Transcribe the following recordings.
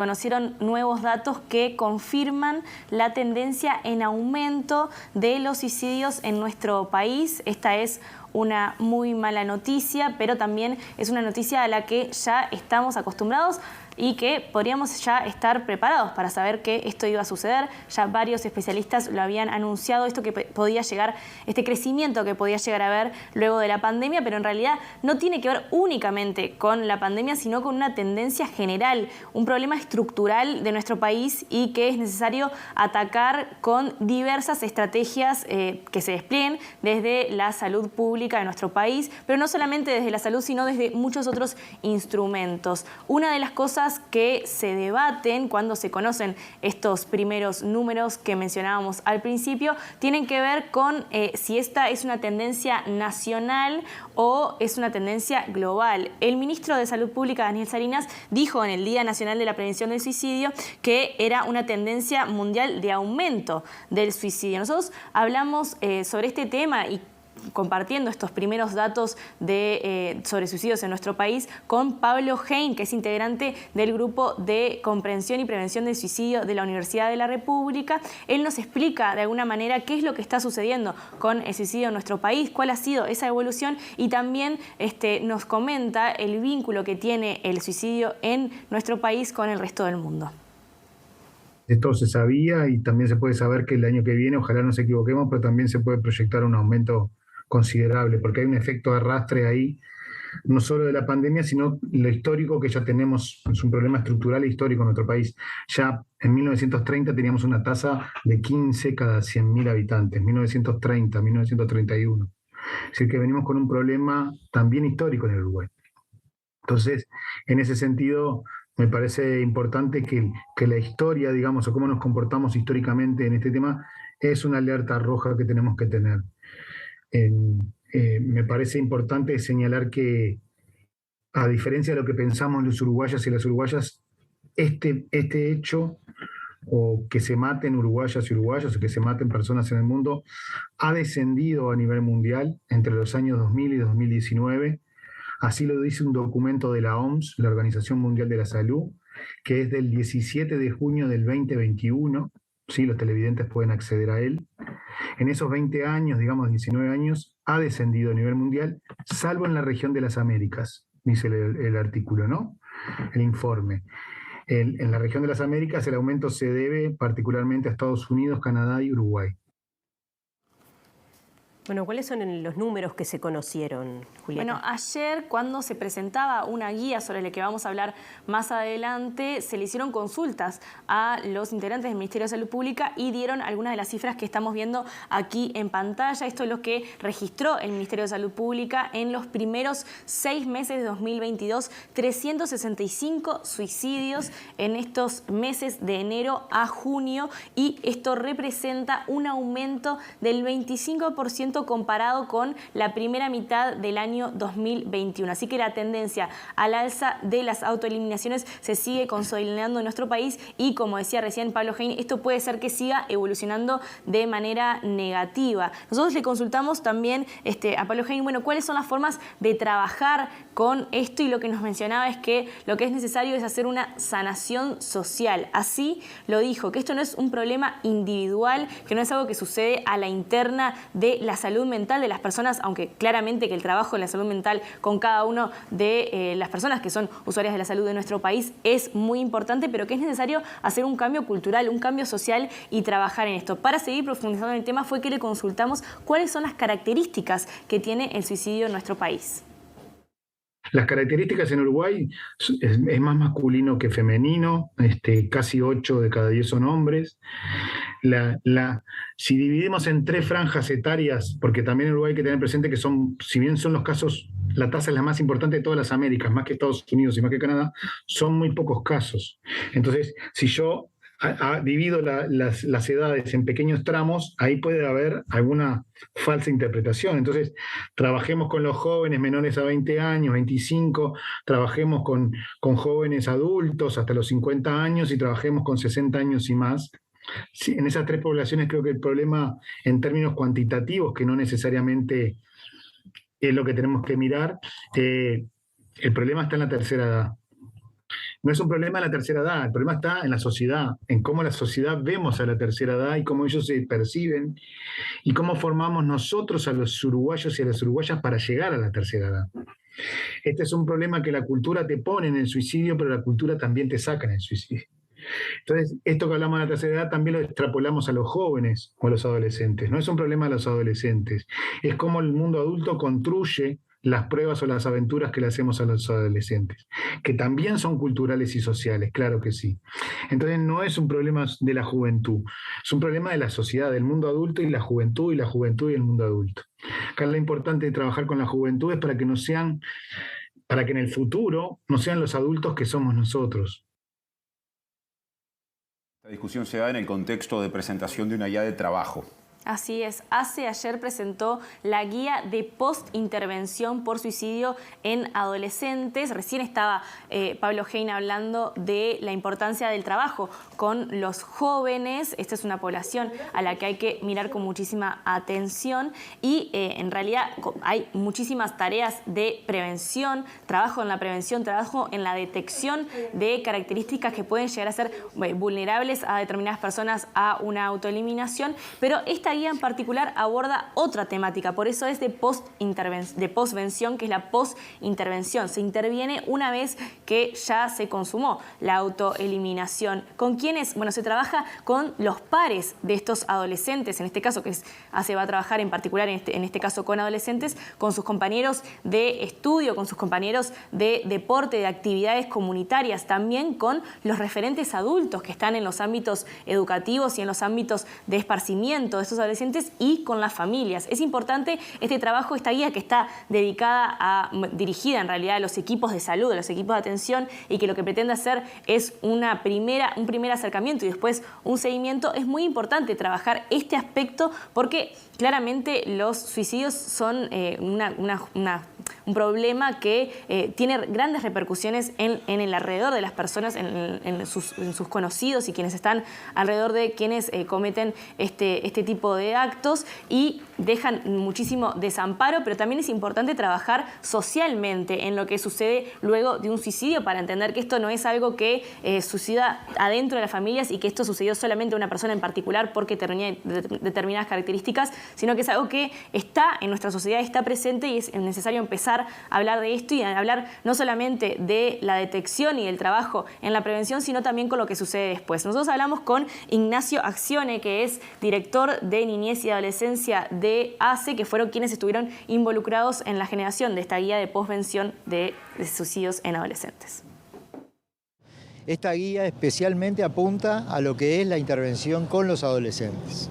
conocieron nuevos datos que confirman la tendencia en aumento de los suicidios en nuestro país. Esta es una muy mala noticia, pero también es una noticia a la que ya estamos acostumbrados y que podríamos ya estar preparados para saber que esto iba a suceder. Ya varios especialistas lo habían anunciado, esto que podía llegar, este crecimiento que podía llegar a haber luego de la pandemia, pero en realidad no tiene que ver únicamente con la pandemia, sino con una tendencia general, un problema estructural de nuestro país y que es necesario atacar con diversas estrategias que se desplieguen desde la salud pública de nuestro país, pero no solamente desde la salud, sino desde muchos otros instrumentos. Una de las cosas que se debaten cuando se conocen estos primeros números que mencionábamos al principio tienen que ver con si esta es una tendencia nacional o es una tendencia global. El ministro de Salud Pública, Daniel Salinas, dijo en el Día Nacional de la Prevención del Suicidio que era una tendencia mundial de aumento del suicidio. Nosotros hablamos sobre este tema y compartiendo estos primeros datos sobre suicidios en nuestro país con Pablo Hein, que es integrante del Grupo de Comprensión y Prevención del Suicidio de la Universidad de la República. Él nos explica de alguna manera qué es lo que está sucediendo con el suicidio en nuestro país, cuál ha sido esa evolución y también nos comenta el vínculo que tiene el suicidio en nuestro país con el resto del mundo. Esto se sabía y también se puede saber que el año que viene, ojalá no nos equivoquemos, pero también se puede proyectar un aumento considerable, porque hay un efecto de arrastre ahí, no solo de la pandemia, sino lo histórico que ya tenemos, es un problema estructural e histórico en nuestro país. Ya en 1930 teníamos una tasa de 15 cada 100.000 habitantes, 1930, 1931. Es decir, que venimos con un problema también histórico en el Uruguay. Entonces, en ese sentido, me parece importante que la historia, digamos, o cómo nos comportamos históricamente en este tema, es una alerta roja que tenemos que tener. Me parece importante señalar que, a diferencia de lo que pensamos los uruguayas y las uruguayas, este hecho, o que se maten uruguayas y uruguayos, o que se maten personas en el mundo, ha descendido a nivel mundial entre los años 2000 y 2019. Así lo dice un documento de la OMS, la Organización Mundial de la Salud, que es del 17 de junio del 2021. Sí, los televidentes pueden acceder a él. En esos 20 años, digamos 19 años, ha descendido a nivel mundial, salvo en la región de las Américas, dice el artículo, ¿no? El informe. En la región de las Américas el aumento se debe particularmente a Estados Unidos, Canadá y Uruguay. Bueno, ¿cuáles son los números que se conocieron, Julieta? Bueno, ayer cuando se presentaba una guía sobre la que vamos a hablar más adelante, se le hicieron consultas a los integrantes del Ministerio de Salud Pública y dieron algunas de las cifras que estamos viendo aquí en pantalla. Esto es lo que registró el Ministerio de Salud Pública en los primeros 6 meses de 2022, 365 suicidios en estos meses de enero a junio y esto representa un aumento del 25% comparado con la primera mitad del año 2021. Así que la tendencia al alza de las autoeliminaciones se sigue consolidando en nuestro país y, como decía recién Pablo Hein, esto puede ser que siga evolucionando de manera negativa. Nosotros le consultamos también a Pablo Hein, bueno, cuáles son las formas de trabajar con esto y lo que nos mencionaba es que lo que es necesario es hacer una sanación social. Así lo dijo, que esto no es un problema individual, que no es algo que sucede a la interna de la salud mental de las personas, aunque claramente que el trabajo en la salud mental con cada uno de las personas que son usuarias de la salud de nuestro país es muy importante, pero que es necesario hacer un cambio cultural, un cambio social y trabajar en esto. Para seguir profundizando en el tema fue que le consultamos cuáles son las características que tiene el suicidio en nuestro país. Las características en Uruguay es más masculino que femenino, casi 8 de cada 10 son hombres. Si dividimos en 3 franjas etarias, porque también en Uruguay hay que tener presente que si bien son los casos, la tasa es la más importante de todas las Américas, más que Estados Unidos y más que Canadá, son muy pocos casos. Entonces, si yo divido las edades en pequeños tramos, ahí puede haber alguna falsa interpretación. Entonces, trabajemos con los jóvenes menores a 20 años, 25, trabajemos con jóvenes adultos hasta los 50 años y trabajemos con 60 años y más. Sí, en esas 3 poblaciones creo que el problema en términos cuantitativos, que no necesariamente es lo que tenemos que mirar, el problema está en la tercera edad. No es un problema de la tercera edad, el problema está en la sociedad, en cómo la sociedad vemos a la tercera edad y cómo ellos se perciben y cómo formamos nosotros a los uruguayos y a las uruguayas para llegar a la tercera edad. Este es un problema que la cultura te pone en el suicidio, pero la cultura también te saca en el suicidio. Entonces, esto que hablamos de la tercera edad también lo extrapolamos a los jóvenes o a los adolescentes. No es un problema de los adolescentes, es cómo el mundo adulto construye las pruebas o las aventuras que le hacemos a los adolescentes, que también son culturales y sociales, claro que sí. Entonces no es un problema de la juventud, es un problema de la sociedad, del mundo adulto y la juventud y el mundo adulto. Acá lo importante de trabajar con la juventud es para que en el futuro no sean los adultos que somos nosotros. La discusión se da en el contexto de presentación de una guía de trabajo. Así es. ACE ayer presentó la guía de post-intervención por suicidio en adolescentes. Recién estaba Pablo Heine hablando de la importancia del trabajo con los jóvenes. Esta es una población a la que hay que mirar con muchísima atención y en realidad hay muchísimas tareas de prevención, trabajo en la prevención, trabajo en la detección de características que pueden llegar a ser vulnerables a determinadas personas a una autoeliminación, pero esta guía en particular aborda otra temática, por eso es de postvención, que es la postintervención. Se interviene una vez que ya se consumó la autoeliminación. ¿Con quiénes? Bueno, se trabaja con los pares de estos adolescentes, en este caso que se va a trabajar en particular en este caso con adolescentes, con sus compañeros de estudio, con sus compañeros de deporte, de actividades comunitarias, también con los referentes adultos que están en los ámbitos educativos y en los ámbitos de esparcimiento de estos adolescentes y con las familias. Es importante este trabajo, esta guía que está dirigida en realidad a los equipos de salud, a los equipos de atención y que lo que pretende hacer es un primer acercamiento y después un seguimiento. Es muy importante trabajar este aspecto porque claramente los suicidios son un problema que tiene grandes repercusiones en el alrededor de las personas, en sus conocidos y quienes están alrededor de quienes cometen este tipo de actos y dejan muchísimo desamparo, pero también es importante trabajar socialmente en lo que sucede luego de un suicidio para entender que esto no es algo que suceda adentro de las familias y que esto sucedió solamente a una persona en particular porque tenía determinadas características, sino que es algo que está en nuestra sociedad, está presente y es necesario empezar a hablar de esto y a hablar no solamente de la detección y del trabajo en la prevención, sino también con lo que sucede después. Nosotros hablamos con Ignacio Accione, que es director de Niñez y Adolescencia de ACE, que fueron quienes estuvieron involucrados en la generación de esta guía de posvención de suicidios en adolescentes. Esta guía especialmente apunta a lo que es la intervención con los adolescentes.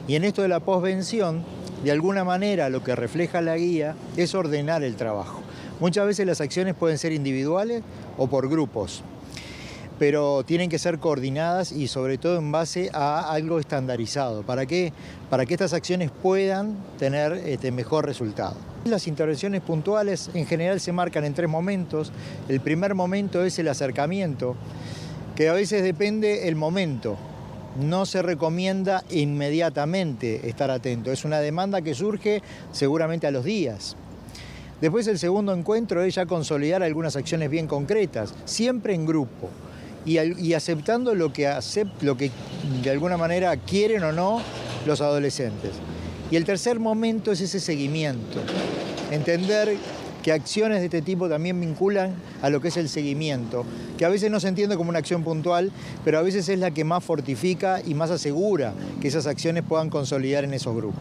Y en esto de la posvención, de alguna manera lo que refleja la guía es ordenar el trabajo. Muchas veces las acciones pueden ser individuales o por grupos, pero tienen que ser coordinadas y sobre todo en base a algo estandarizado. ¿Para qué? Para que estas acciones puedan tener mejor resultado. Las intervenciones puntuales en general se marcan en 3 momentos. El primer momento es el acercamiento, que a veces depende el momento. No se recomienda inmediatamente estar atento. Es una demanda que surge seguramente a los días. Después el segundo encuentro es ya consolidar algunas acciones bien concretas, siempre en grupo. Y aceptando lo que de alguna manera quieren o no los adolescentes. Y el tercer momento es ese seguimiento. Entender que acciones de este tipo también vinculan a lo que es el seguimiento, que a veces no se entiende como una acción puntual, pero a veces es la que más fortifica y más asegura que esas acciones puedan consolidar en esos grupos.